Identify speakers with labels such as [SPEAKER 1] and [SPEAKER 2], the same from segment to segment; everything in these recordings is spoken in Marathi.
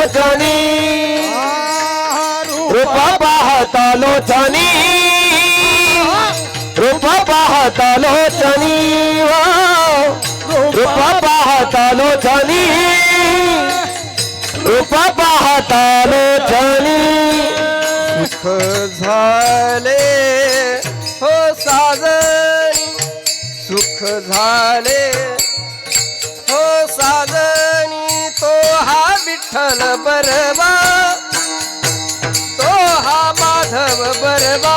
[SPEAKER 1] लोचनी रूप पाहता लोचनी रूप पाहता लोचनी रूप पाहता लोचनी रूप पाहता लोचनी
[SPEAKER 2] सुख झाले हो साजनी सुख झाले हो साजनी तो हा विठ्ठल बरवा तो हा माधव बरवा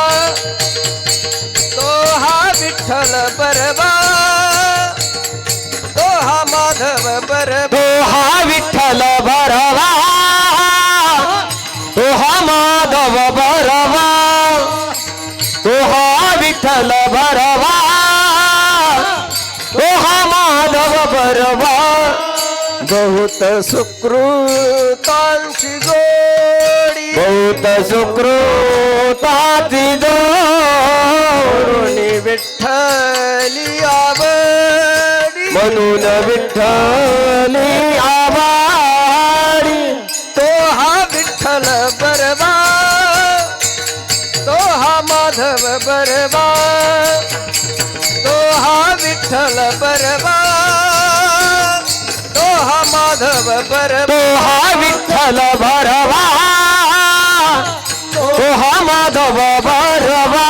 [SPEAKER 2] तो हा विठ्ठल बरवा तो हा माधव बरवा
[SPEAKER 1] तो हा विठ्ठल बरवा तो हा माधव बरवा तो हा विठ्ठल बरवा तो हा माधव बरवा
[SPEAKER 2] बहुत सुकृतांची जोडी
[SPEAKER 1] बहुत सुकृताची जोडी
[SPEAKER 2] विठ्ठली आवडी
[SPEAKER 1] म्हणून विठ्ठली आवाडी
[SPEAKER 2] तो हा विठ्ठल बरवा तो हा माधव बरवा तो हा विठ्ठल बरवा तो हा माधव बरवा
[SPEAKER 1] तो हा विठ्ठल बरवा तो हा माधव बरवा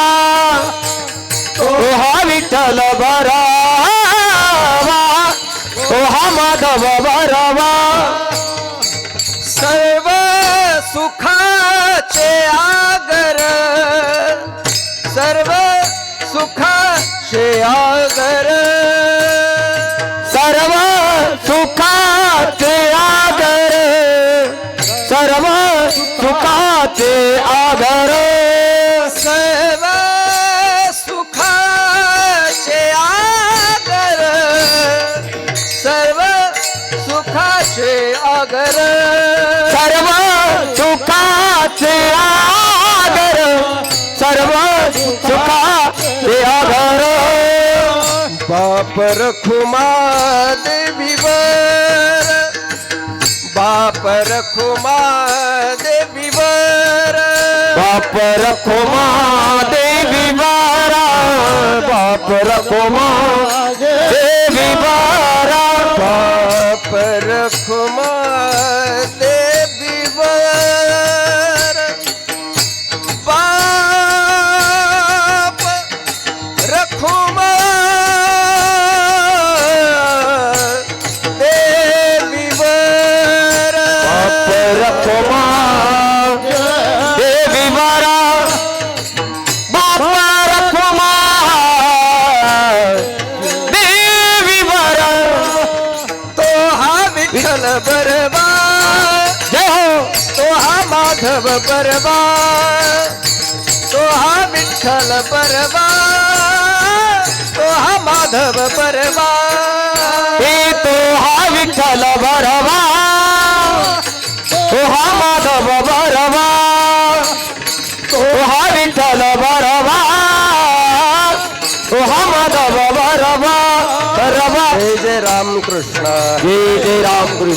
[SPEAKER 1] तो हा विठ्ठल बरवा तो हा माधव बरवा
[SPEAKER 2] सर्व सुखाचे आगर सर्व सुखाचे आगर
[SPEAKER 1] सर्व सुखाचे आगर सर्व सुखाचे आगर
[SPEAKER 2] सर्व सुखाचे आगर सर्व सुखाचे आगर
[SPEAKER 1] सर्व सुखाचे आगर सर्व सुखाचे आगर
[SPEAKER 2] बाप रखुमा देवीवर बाप रखुमा देवीवर
[SPEAKER 1] बाप रखुमा देवी बारा बाप रखुमा देवी बारा
[SPEAKER 2] बाप रखुमा देवीवर बाप रखुमा देवीवर
[SPEAKER 1] बाप रखुमा देवी बारा बाप रखुमा देवी बारा
[SPEAKER 2] तो हा विठ्ठल बरवा
[SPEAKER 1] जय हो
[SPEAKER 2] तो हा माधव बरवा तो हा विठ्ठल बरवा तो हा माधव बरवा
[SPEAKER 1] हे तो हा विठ्ठल बरवा तो हा माधव बरवा तो हा विठ्ठल बरवा तो हा माधव बरवा बरवा
[SPEAKER 2] जय जय राम कृष्ण
[SPEAKER 1] जय जय राम कृष्ण.